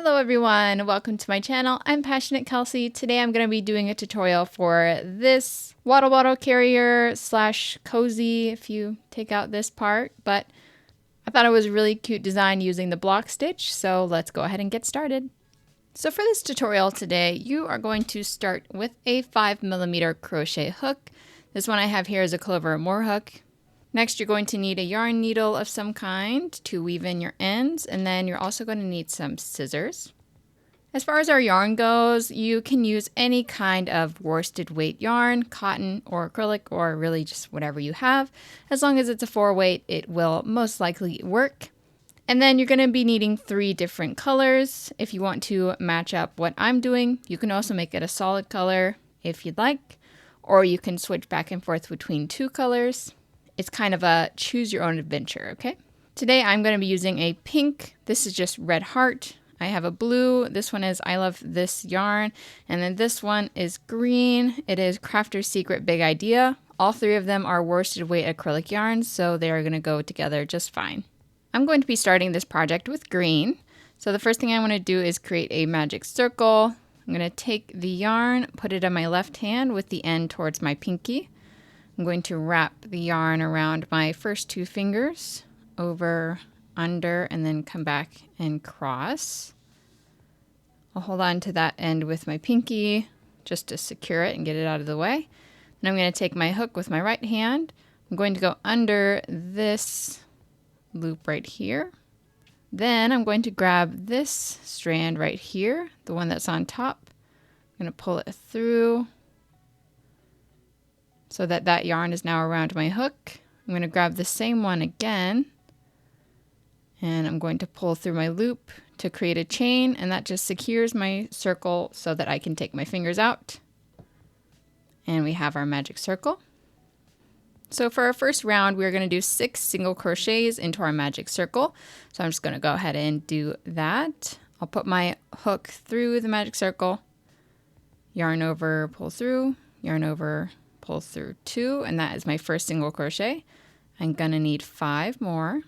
Hello everyone, welcome to my channel. I'm Passionate Kelsey. Today I'm going to be doing a tutorial for this waddle bottle carrier slash cozy if you take out this part, but I thought it was a really cute design using the block stitch, so let's go ahead and get started. So for this tutorial today, you are going to start with a 5mm crochet hook. This one I have here is a Clover Moor hook. Next, you're going to need a yarn needle of some kind to weave in your ends, and then you're also going to need some scissors. As far as our yarn goes, you can use any kind of worsted weight yarn, cotton or acrylic, or really just whatever you have. As long as it's a 4-weight, it will most likely work. And then you're going to be needing 3 different colors. If you want to match up what I'm doing, you can also make it a solid color if you'd like, or you can switch back and forth between 2 colors. It's kind of a choose your own adventure, okay? Today I'm going to be using a pink. This is just Red Heart. I have a blue. This one is I Love This Yarn. And then this one is green. It is Crafter's Secret Big Idea. All 3 of them are worsted weight acrylic yarns, so they are going to go together just fine. I'm going to be starting this project with green. So the first thing I want to do is create a magic circle. I'm going to take the yarn, put it on my left hand with the end towards my pinky. I'm going to wrap the yarn around my first 2 fingers, over, under, and then come back and cross. I'll hold on to that end with my pinky just to secure it and get it out of the way. And I'm going to take my hook with my right hand. I'm going to go under this loop right here. Then I'm going to grab this strand right here, the one that's on top. I'm going to pull it through so that that yarn is now around my hook. I'm going to grab the same one again, and I'm going to pull through my loop to create a chain, and that just secures my circle so that I can take my fingers out. And we have our magic circle. So for our first round, we're going to do 6 single crochets into our magic circle. So I'm just going to go ahead and do that. I'll put my hook through the magic circle, yarn over, pull through, yarn over, pull through 2, and that is my first single crochet. I'm gonna need 5 more.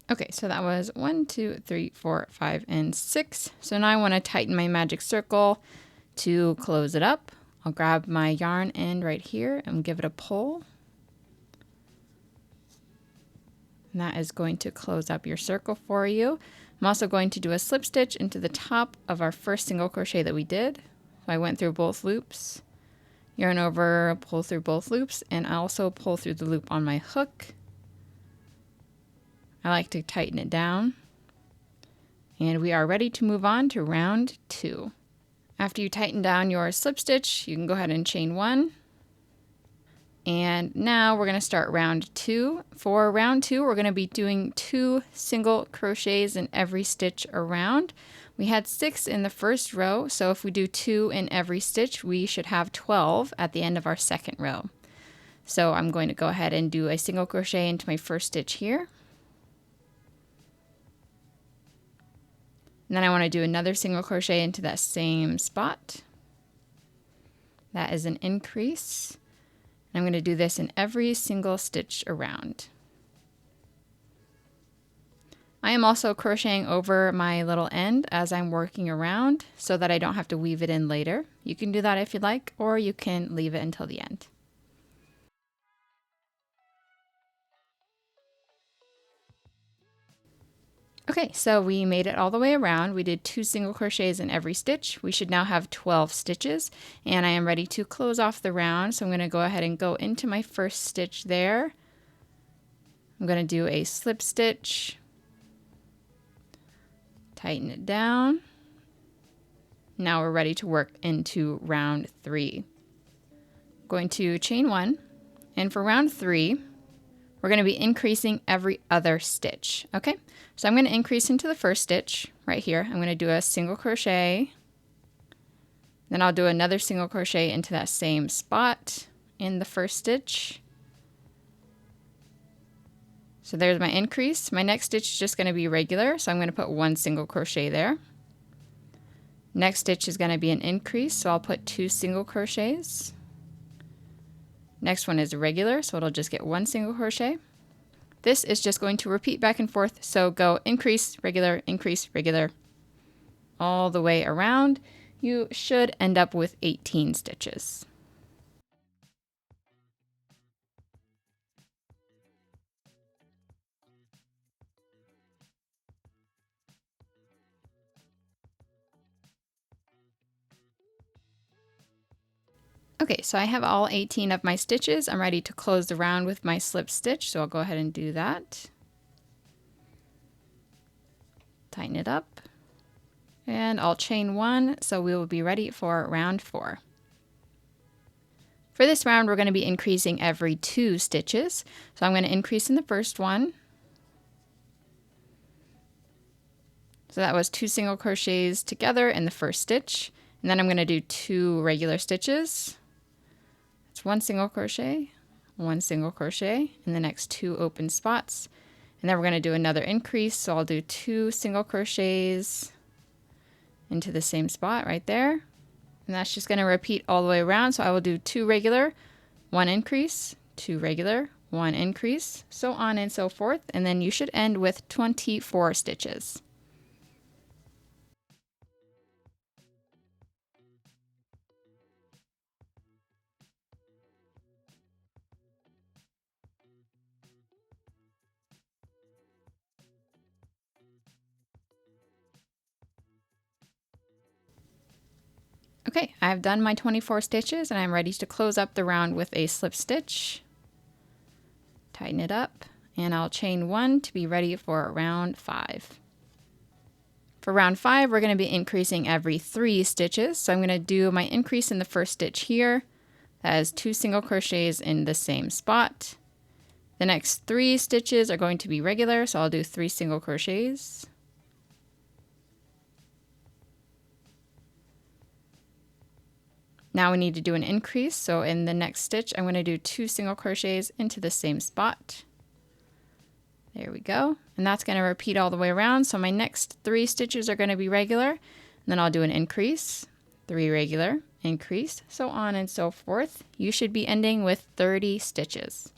Okay, so that was 1, 2, 3, 4, 5, and 6. So now I want to tighten my magic circle to close it up. I'll grab my yarn end right here and give it a pull. And that is going to close up your circle for you. I'm also going to do a slip stitch into the top of our first single crochet that we did. So I went through both loops, yarn over, pull through both loops, and I also pull through the loop on my hook. I like to tighten it down. And we are ready to move on to round 2. After you tighten down your slip stitch, you can go ahead and chain 1. And now we're going to start round 2. For round 2, we're going to be doing 2 single crochets in every stitch around. We had 6 in the first row, so if we do 2 in every stitch, we should have 12 at the end of our second row. So I'm going to go ahead and do a single crochet into my first stitch here. And then I want to do another single crochet into that same spot. That is an increase. I'm going to do this in every single stitch around. I am also crocheting over my little end as I'm working around so that I don't have to weave it in later. You can do that if you'd like, or you can leave it until the end. Okay, so we made it all the way around. We did 2 single crochets in every stitch. We should now have 12 stitches, and I am ready to close off the round. So I'm going to go ahead and go into my first stitch there. I'm going to do a slip stitch, tighten it down. Now we're ready to work into round 3. I'm going to chain 1, and for round 3, we're going to be increasing every other stitch, okay? So I'm going to increase into the first stitch right here. I'm going to do a single crochet. Then I'll do another single crochet into that same spot in the first stitch. So there's my increase. My next stitch is just going to be regular, so I'm going to put 1 single crochet there. Next stitch is going to be an increase, so I'll put 2 single crochets. Next one is regular, so it'll just get 1 single crochet. This is just going to repeat back and forth. So go increase, regular, all the way around. You should end up with 18 stitches. Okay, so I have all 18 of my stitches. I'm ready to close the round with my slip stitch, so I'll go ahead and do that. Tighten it up, and I'll chain 1, so we will be ready for round 4. For this round, we're going to be increasing every 2 stitches. So I'm going to increase in the first one. So that was 2 single crochets together in the first stitch. And then I'm going to do 2 regular stitches. It's 1 single crochet, 1 single crochet in the next 2 open spots. And then we're going to do another increase. So I'll do 2 single crochets into the same spot right there. And that's just going to repeat all the way around. So I will do 2 regular, 1 increase, 2 regular, 1 increase, so on and so forth. And then you should end with 24 stitches. Okay, I've done my 24 stitches and I'm ready to close up the round with a slip stitch. Tighten it up, and I'll chain 1 to be ready for round 5. For round 5, we're going to be increasing every 3 stitches. So I'm going to do my increase in the first stitch here. That is 2 single crochets in the same spot. The next 3 stitches are going to be regular, so I'll do 3 single crochets. Now we need to do an increase, so in the next stitch I'm going to do 2 single crochets into the same spot. There we go. And that's going to repeat all the way around. So my next 3 stitches are going to be regular, and then I'll do an increase, 3 regular, increase, so on and so forth. You should be ending with 30 stitches.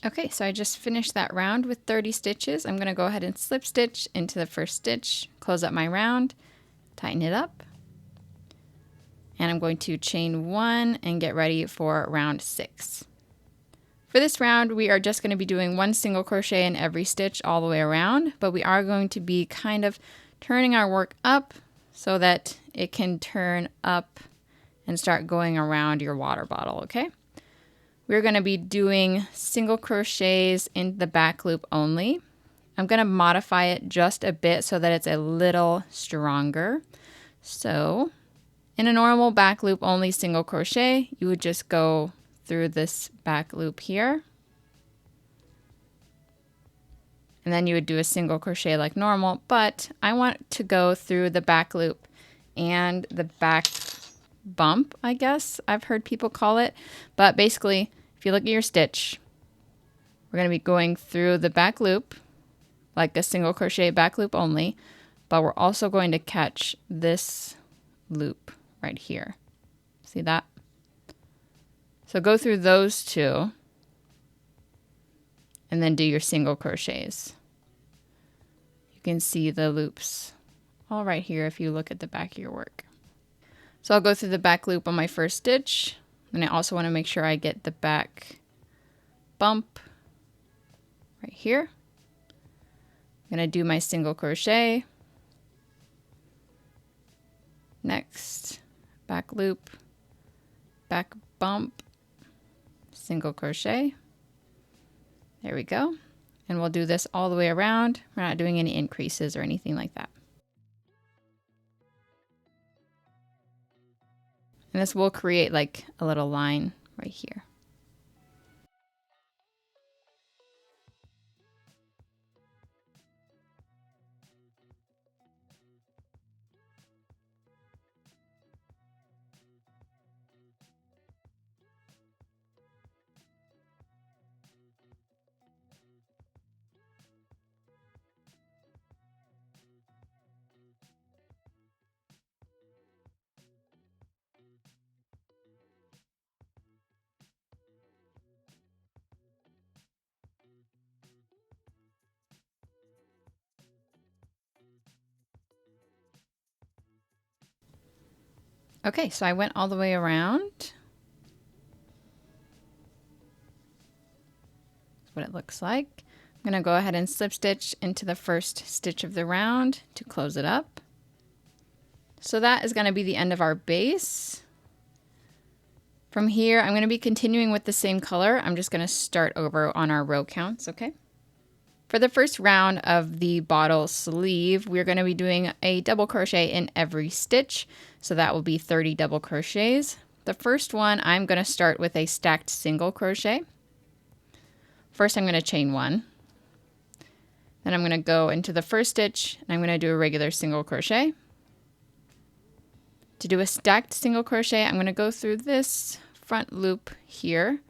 Okay, so I just finished that round with 30 stitches. I'm going to go ahead and slip stitch into the first stitch, close up my round, tighten it up, and I'm going to chain 1 and get ready for round 6. For this round, we are just going to be doing 1 single crochet in every stitch all the way around, but we are going to be kind of turning our work up so that it can turn up and start going around your water bottle, okay? We're going to be doing single crochets in the back loop only. I'm going to modify it just a bit so that it's a little stronger. So in a normal back loop only single crochet, you would just go through this back loop here. And then you would do a single crochet like normal, but I want to go through the back loop and the back bump, I guess I've heard people call it. But basically, if you look at your stitch, we're going to be going through the back loop like a single crochet back loop only, but we're also going to catch this loop right here. See that? So go through those 2 and then do your single crochets. You can see the loops all right here if you look at the back of your work. So I'll go through the back loop on my first stitch, and I also want to make sure I get the back bump right here. I'm going to do my single crochet. Next, back loop, back bump, single crochet. There we go. And we'll do this all the way around. We're not doing any increases or anything like that. And this will create like a little line right here. Okay, so I went all the way around. That's what it looks like. I'm going to go ahead and slip stitch into the first stitch of the round to close it up. So that is going to be the end of our base. From here, I'm going to be continuing with the same color. I'm just going to start over on our row counts, okay? For the first round of the bottle sleeve, we're going to be doing a double crochet in every stitch. So that will be 30 double crochets. The first one, I'm going to start with a stacked single crochet. First, I'm going to chain one. Then I'm going to go into the first stitch and I'm going to do a regular single crochet. To do a stacked single crochet, I'm going to go through this front loop here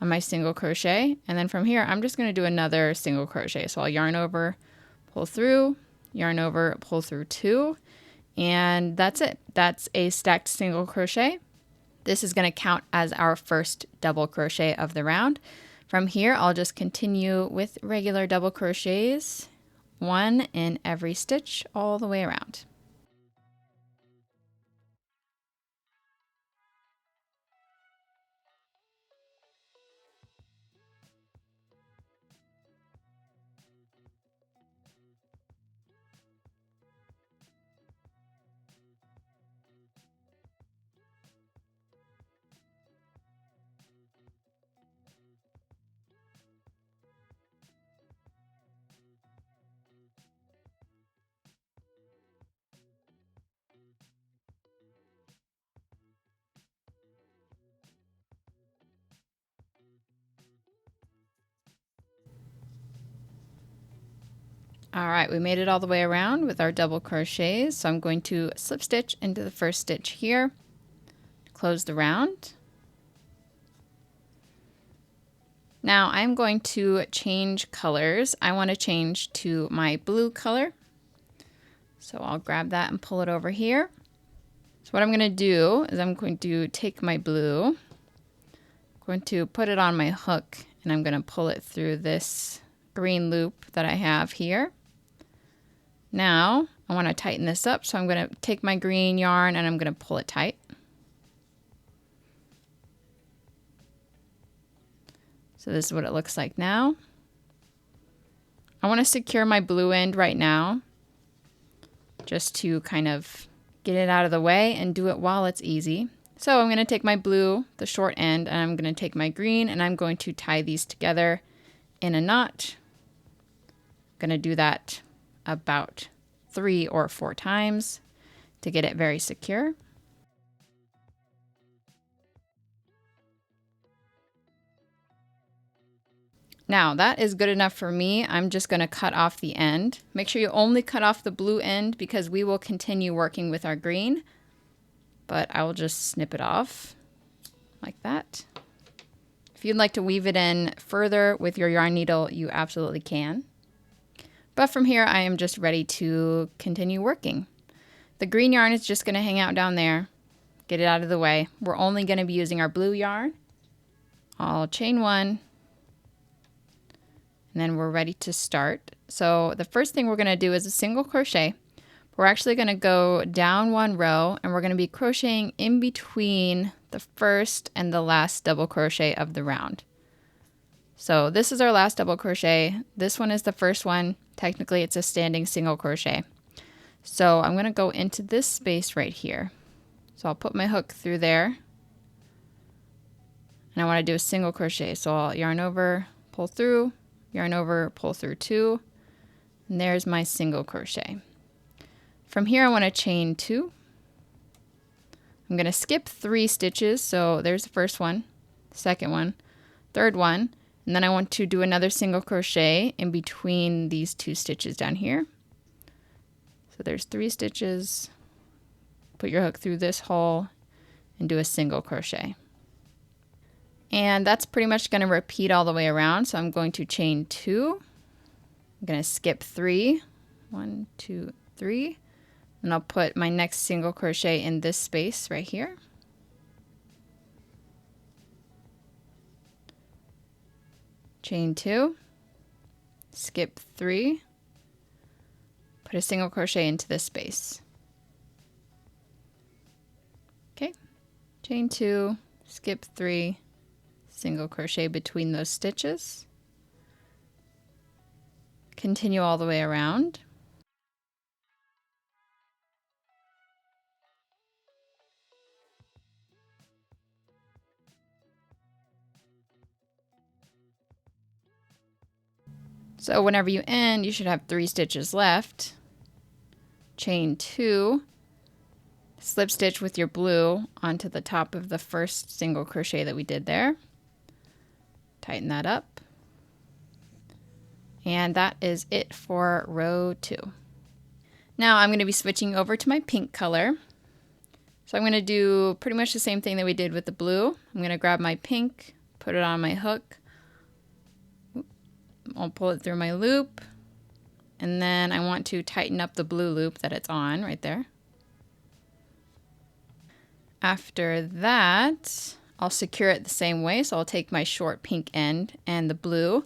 on my single crochet, and then from here I'm just going to do another single crochet. So I'll yarn over, pull through, yarn over, pull through two, and that's it. That's a stacked single crochet. This is going to count as our first double crochet of the round. From here I'll just continue with regular double crochets, one in every stitch all the way around. All right, we made it all the way around with our double crochets. So I'm going to slip stitch into the first stitch here, close the round. Now I'm going to change colors. I want to change to my blue color. So I'll grab that and pull it over here. So what I'm going to do is I'm going to take my blue, I'm going to put it on my hook, and I'm going to pull it through this green loop that I have here. Now I want to tighten this up, so I'm going to take my green yarn and I'm going to pull it tight. So this is what it looks like now. I want to secure my blue end right now, just to kind of get it out of the way and do it while it's easy. So I'm going to take my blue, the short end, and I'm going to take my green and I'm going to tie these together in a knot. I'm going to do that about 3 or 4 times to get it very secure. Now that is good enough for me. I'm just going to cut off the end. Make sure you only cut off the blue end because we will continue working with our green. But I will just snip it off like that. If you'd like to weave it in further with your yarn needle, you absolutely can. But from here, I am just ready to continue working. The green yarn is just going to hang out down there. Get it out of the way. We're only going to be using our blue yarn. I'll chain one. And then we're ready to start. So the first thing we're going to do is a single crochet. We're actually going to go down one row and we're going to be crocheting in between the first and the last double crochet of the round. So this is our last double crochet. This one is the first one. Technically it's a standing single crochet. So I'm going to go into this space right here. So I'll put my hook through there. And I want to do a single crochet. So I'll yarn over, pull through, yarn over, pull through 2, and there's my single crochet. From here I want to chain 2. I'm going to skip 3 stitches, so there's the first one, second one, third one, and then I want to do another single crochet in between these 2 stitches down here. So there's 3 stitches, put your hook through this hole and do a single crochet. And that's pretty much going to repeat all the way around. So I'm going to chain 2. I'm going to skip 3. 1, 2, 3. And I'll put my next single crochet in this space right here. Chain 2. Skip 3. Put a single crochet into this space. chain 2, skip 3, single crochet between those stitches, continue all the way around. So whenever you end, you should have 3 stitches left. Chain 2, slip stitch with your blue onto the top of the first single crochet that we did there. Tighten that up. And that is it for row 2. Now I'm going to be switching over to my pink color. So I'm going to do pretty much the same thing that we did with the blue. I'm going to grab my pink, put it on my hook. I'll pull it through my loop. And then I want to tighten up the blue loop that it's on right there. After that, I'll secure it the same way. So I'll take my short pink end and the blue,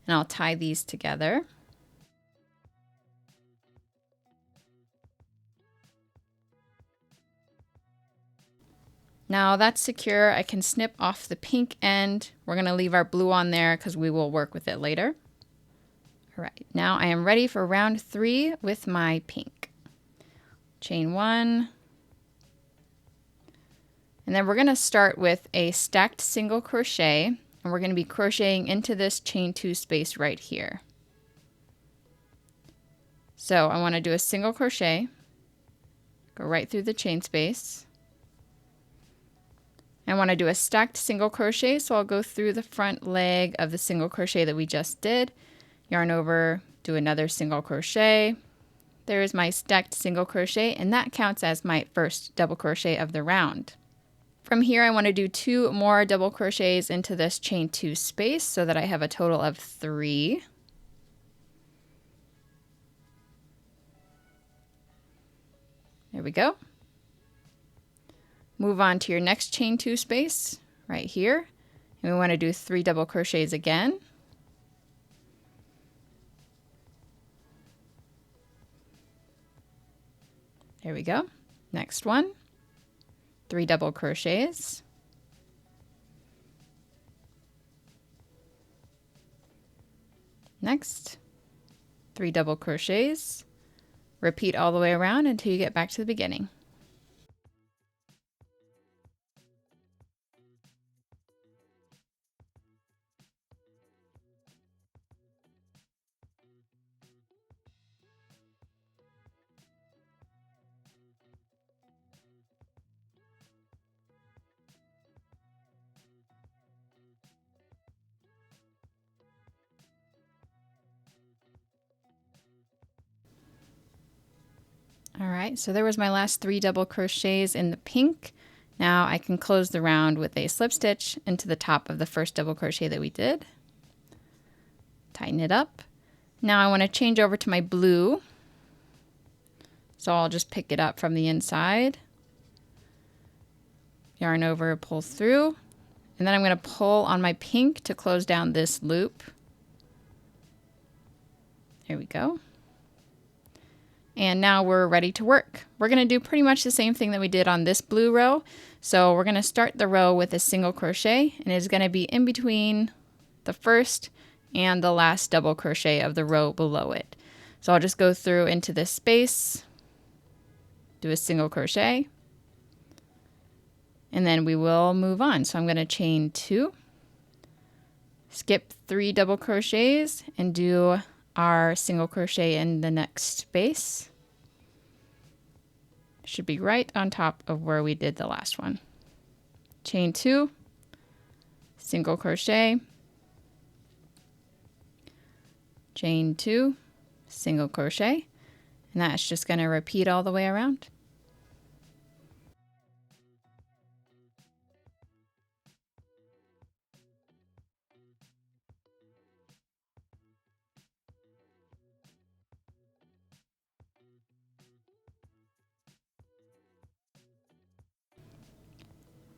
and I'll tie these together. Now that's secure. I can snip off the pink end. We're going to leave our blue on there because we will work with it later. All right, now I am ready for round 3 with my pink. Chain 1. And then we're going to start with a stacked single crochet, and we're going to be crocheting into this chain 2 space right here. So I want to do a single crochet, go right through the chain space. I want to do a stacked single crochet, so I'll go through the front leg of the single crochet that we just did, yarn over, do another single crochet. There's my stacked single crochet, and that counts as my first double crochet of the round. From here, I want to do 2 more double crochets into this chain 2 space so that I have a total of 3. There we go. Move on to your next chain 2 space right here, and we want to do 3 double crochets again. There we go. Next one, 3 double crochets. Next, 3 double crochets. Repeat all the way around until you get back to the beginning. All right, so there was my last 3 double crochets in the pink. Now I can close the round with a slip stitch into the top of the first double crochet that we did. Tighten it up. Now I want to change over to my blue. So I'll just pick it up from the inside. Yarn over, pull through. And then I'm going to pull on my pink to close down this loop. There we go. And now we're ready to work. We're going to do pretty much the same thing that we did on this blue row. So we're going to start the row with a single crochet, and it's going to be in between the first and the last double crochet of the row below it. So I'll just go through into this space, do a single crochet, and then we will move on. So I'm going to chain 2, skip 3 double crochets, and do our single crochet in the next space. Should be right on top of where we did the last one. Chain 2, single crochet, chain 2, single crochet, and that's just going to repeat all the way around.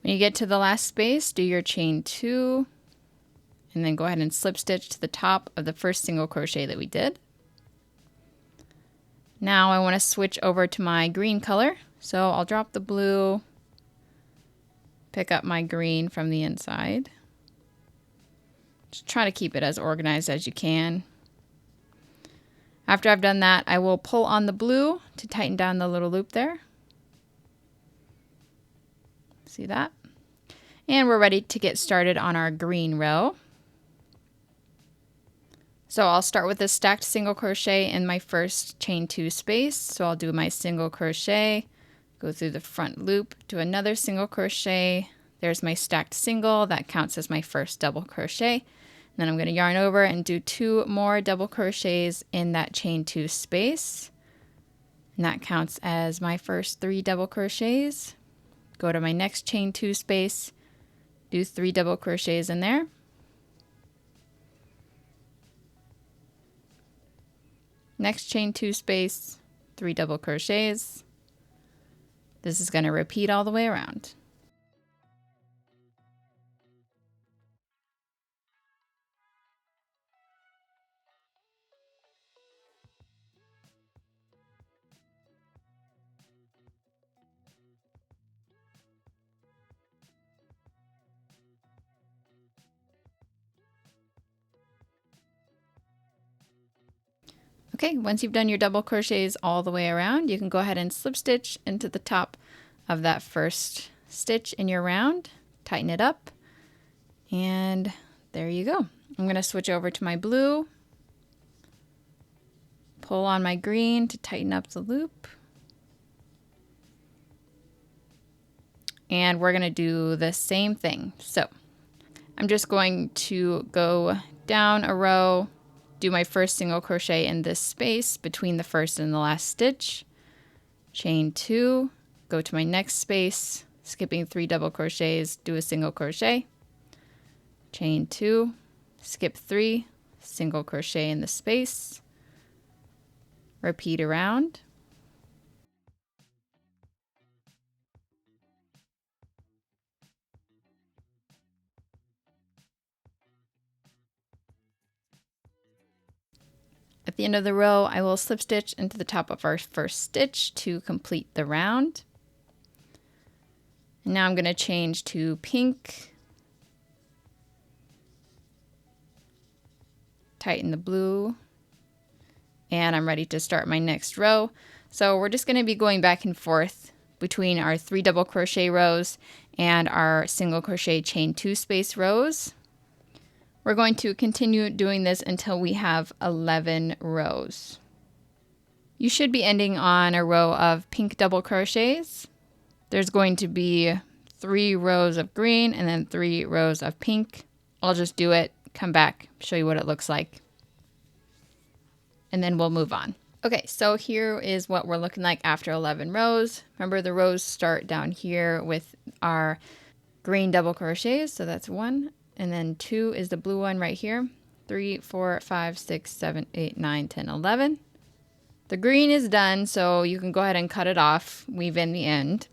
When you get to the last space, do your chain 2, and then go ahead and slip stitch to the top of the first single crochet that we did. Now I want to switch over to my green color, so I'll drop the blue, pick up my green from the inside. Just try to keep it as organized as you can. After I've done that, I will pull on the blue to tighten down the little loop there. See that? And we're ready to get started on our green row. So I'll start with a stacked single crochet in my first chain 2 space. So I'll do my single crochet, go through the front loop, do another single crochet. There's my stacked single, that counts as my first double crochet. Then I'm going to yarn over and do 2 more double crochets in that chain 2 space. And that counts as my first 3 double crochets. Go to my next chain 2 space, do 3 double crochets in there. Next chain 2 space, 3 double crochets. This is going to repeat all the way around. Okay, once you've done your double crochets all the way around, you can go ahead and slip stitch into the top of that first stitch in your round, tighten it up, and there you go. I'm going to switch over to my blue, pull on my green to tighten up the loop, and we're going to do the same thing. So I'm just going to go down a row, do my first single crochet in this space between the first and the last stitch, chain 2, go to my next space, skipping 3 double crochets, do a single crochet, chain 2, skip 3, single crochet in the space, repeat around. At the end of the row, I will slip stitch into the top of our first stitch to complete the round. And now I'm going to change to pink, tighten the blue, and I'm ready to start my next row. So we're just going to be going back and forth between our 3 double crochet rows and our single crochet chain 2 space rows. We're going to continue doing this until we have 11 rows. You should be ending on a row of pink double crochets. There's going to be 3 rows of green and then 3 rows of pink. I'll just do it, come back, show you what it looks like, and then we'll move on. Okay, so here is what we're looking like after 11 rows. Remember, the rows start down here with our green double crochets, so that's 1. And then 2 is the blue one right here. 3, 4, 5, 6, 7, 8, 9, 10, 11. The green is done, so you can go ahead and cut it off, weave in the end.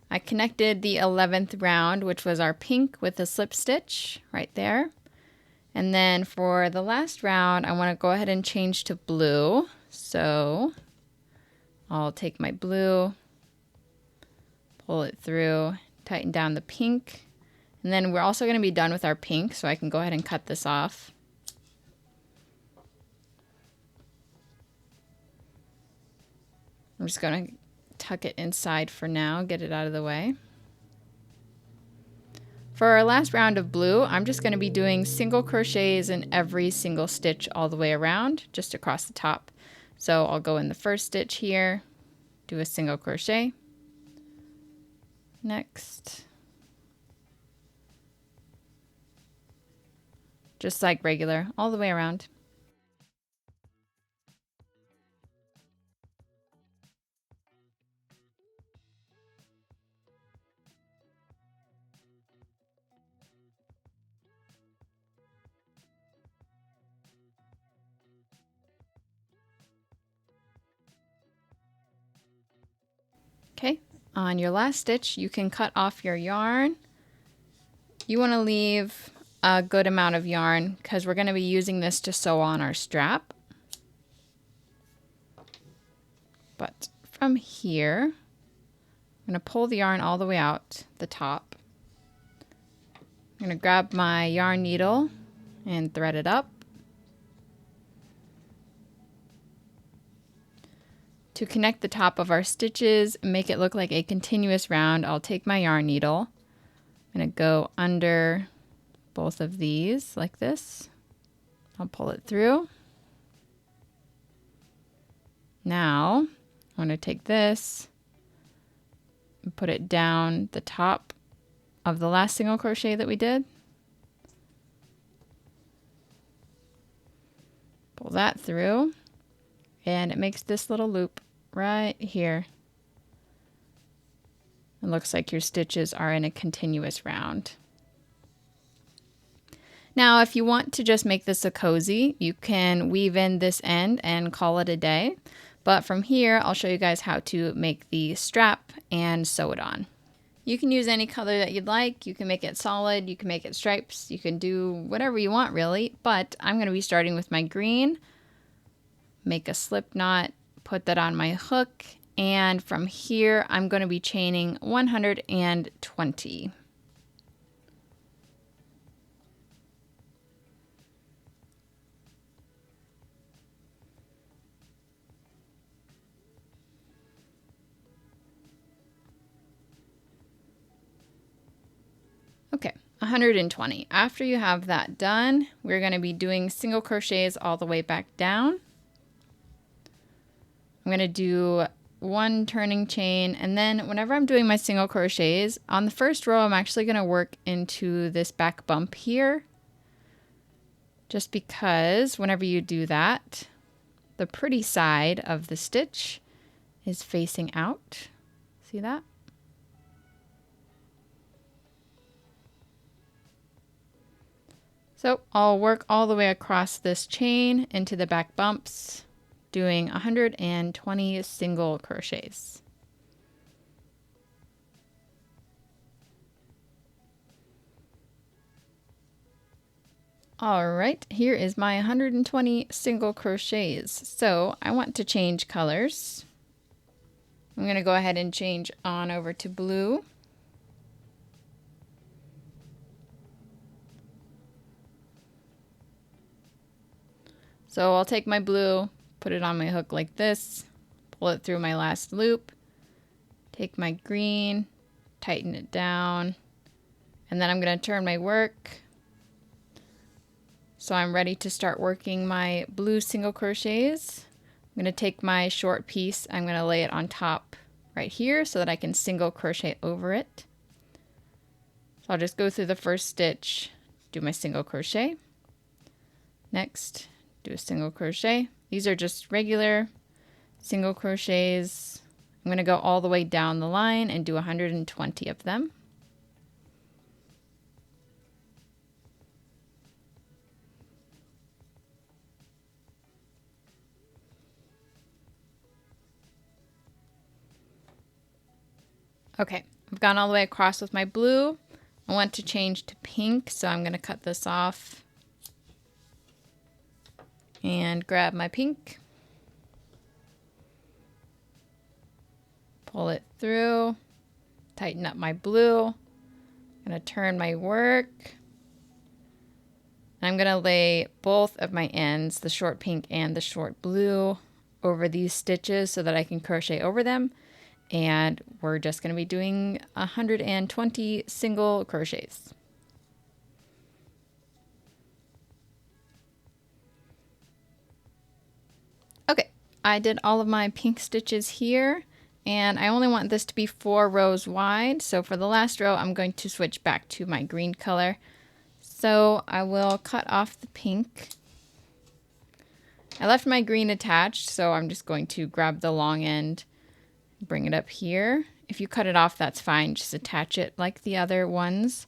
I connected the 11th round, which was our pink, with a slip stitch right there. And then for the last round, I want to go ahead and change to blue. So I'll take my blue, pull it through, tighten down the pink. And then we're also going to be done with our pink, so I can go ahead and cut this off. I'm just going to tuck it inside for now, get it out of the way. For our last round of blue, I'm just going to be doing single crochets in every single stitch all the way around, just across the top. So I'll go in the first stitch here, do a single crochet. Next. Just like regular, all the way around. Okay, on your last stitch, you can cut off your yarn. You want to leave a good amount of yarn because we're going to be using this to sew on our strap. But from here, I'm going to pull the yarn all the way out the top. I'm going to grab my yarn needle and thread it up. To connect the top of our stitches, make it look like a continuous round, I'll take my yarn needle. I'm going to go under both of these like this. I'll pull it through. Now, I'm going to take this and put it down the top of the last single crochet that we did. Pull that through, and it makes this little loop right here. It looks like your stitches are in a continuous round. Now, if you want to just make this a cozy, you can weave in this end and call it a day. But from here, I'll show you guys how to make the strap and sew it on. You can use any color that you'd like. You can make it solid, you can make it stripes, you can do whatever you want really, but I'm going to be starting with my green. Make a slip knot, put that on my hook, and from here I'm going to be chaining 120. Okay, 120. After you have that done, we're going to be doing single crochets all the way back down. I'm going to do one turning chain, and then whenever I'm doing my single crochets, on the first row I'm actually going to work into this back bump here, just because whenever you do that, the pretty side of the stitch is facing out. See that? So I'll work all the way across this chain into the back bumps, doing 120 single crochets. All right, here is my 120 single crochets. So I want to change colors. I'm going to go ahead and change on over to blue. So I'll take my blue, put it on my hook like this, pull it through my last loop, take my green, tighten it down, and then I'm going to turn my work. So I'm ready to start working my blue single crochets. I'm going to take my short piece, I'm going to lay it on top right here so that I can single crochet over it. So I'll just go through the first stitch, do my single crochet. Next, do a single crochet. These are just regular single crochets. I'm going to go all the way down the line and do 120 of them. Okay, I've gone all the way across with my blue. I want to change to pink, so I'm going to cut this off and grab my pink, pull it through, tighten up my blue. I'm going to turn my work. I'm going to lay both of my ends, the short pink and the short blue, over these stitches so that I can crochet over them. And we're just going to be doing 120 single crochets. Okay, I did all of my pink stitches here, and I only want this to be 4 rows wide. So for the last row, I'm going to switch back to my green color. So I will cut off the pink. I left my green attached, so I'm just going to grab the long end, bring it up here. If you cut it off, that's fine. Just attach it like the other ones.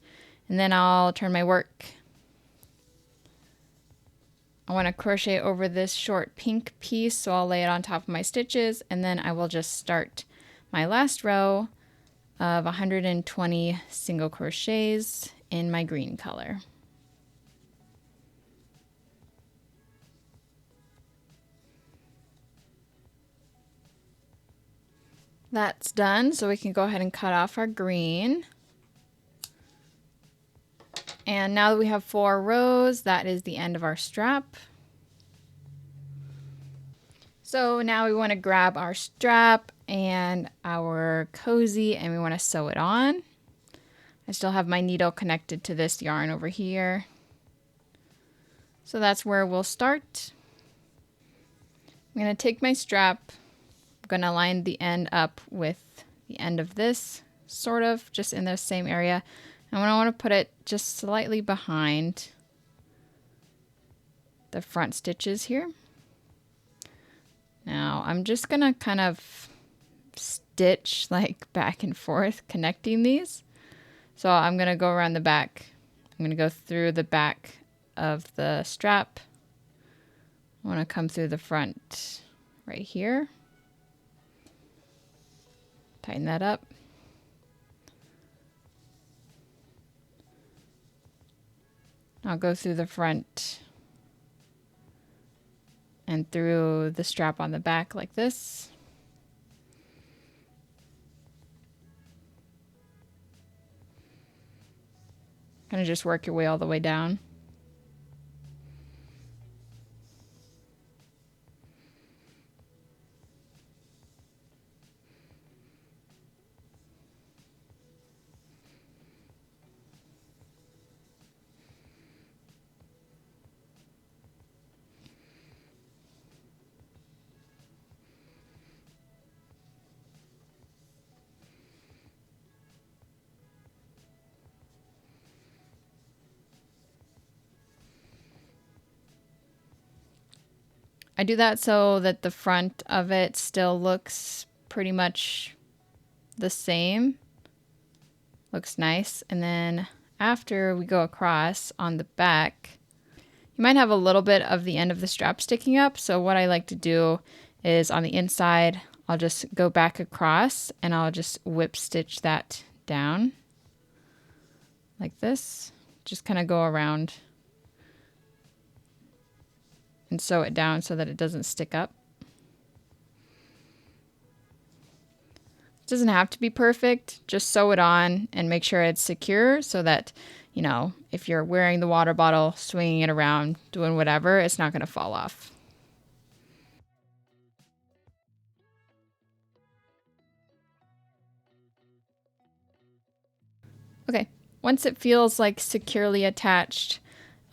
And then I'll turn my work. I want to crochet over this short pink piece, so I'll lay it on top of my stitches, and then I will just start my last row of 120 single crochets in my green color. That's done, so we can go ahead and cut off our green. And now that we have 4 rows, that is the end of our strap. So now we want to grab our strap and our cozy and we want to sew it on. I still have my needle connected to this yarn over here. So that's where we'll start. I'm going to take my strap. I'm going to line the end up with the end of this, sort of, just in the same area. And I want to put it just slightly behind the front stitches here. Now I'm just going to kind of stitch like back and forth connecting these. So I'm going to go around the back. I'm going to go through the back of the strap. I want to come through the front right here. Tighten that up. I'll go through the front and through the strap on the back like this. Kind of just work your way all the way down. I do that so that the front of it still looks pretty much the same. Looks nice. And then after we go across on the back, you might have a little bit of the end of the strap sticking up. So what I like to do is on the inside, I'll just go back across and I'll just whip stitch that down like this. Just kind of go around and sew it down so that it doesn't stick up. It doesn't have to be perfect. Just sew it on and make sure it's secure so that, you know, if you're wearing the water bottle, swinging it around, doing whatever, it's not going to fall off. Okay, once it feels like securely attached,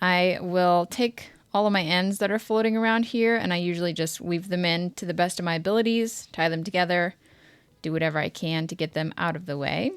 I will take all of my ends that are floating around here and I usually just weave them in to the best of my abilities, tie them together, do whatever I can to get them out of the way.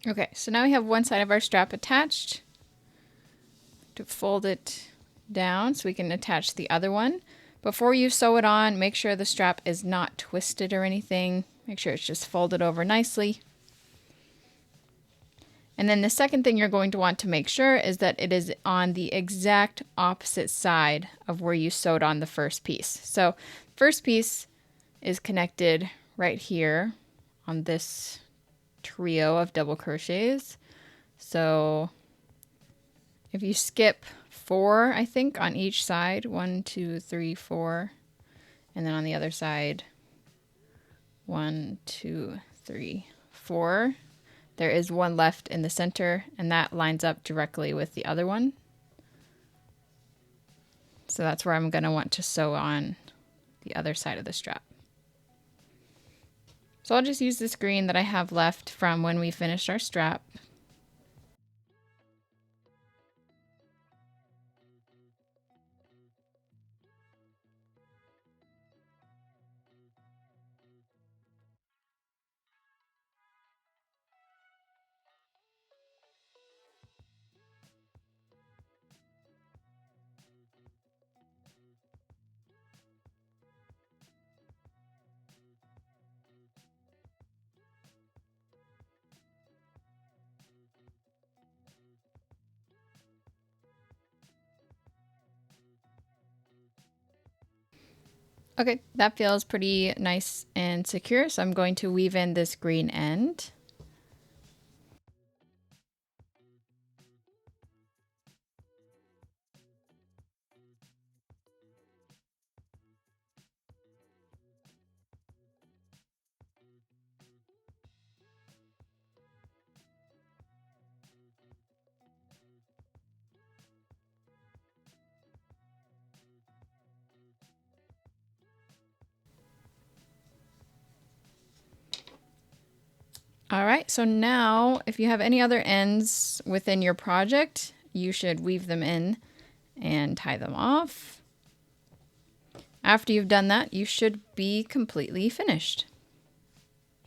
Okay, so now we have one side of our strap attached. To fold it down so we can attach the other one. Before you sew it on, make sure the strap is not twisted or anything. Make sure it's just folded over nicely. And then the second thing you're going to want to make sure is that it is on the exact opposite side of where you sewed on the first piece. So first piece is connected right here on this trio of double crochets. So if you skip 4, I think, on each side, 1, 2, 3, 4, and then on the other side, 1, 2, 3, 4. There is one left in the center, and that lines up directly with the other one. So that's where I'm going to want to sew on the other side of the strap. So I'll just use this green that I have left from when we finished our strap. Okay, that feels pretty nice and secure, so I'm going to weave in this green end. All right, so now if you have any other ends within your project, you should weave them in and tie them off. After you've done that, you should be completely finished.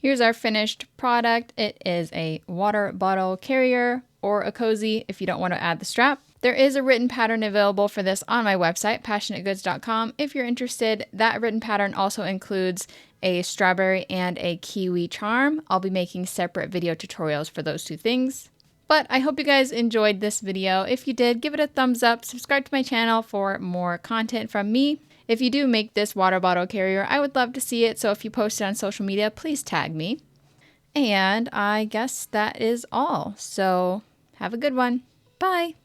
Here's our finished product. It is a water bottle carrier or a cozy if you don't want to add the strap. There is a written pattern available for this on my website, passionategoods.com. If you're interested, that written pattern also includes a strawberry and a kiwi charm. I'll be making separate video tutorials for those two things. But I hope you guys enjoyed this video. If you did, give it a thumbs up, subscribe to my channel for more content from me. If you do make this water bottle carrier, I would love to see it, so if you post it on social media, please tag me. And I guess that is all. So have a good one. Bye.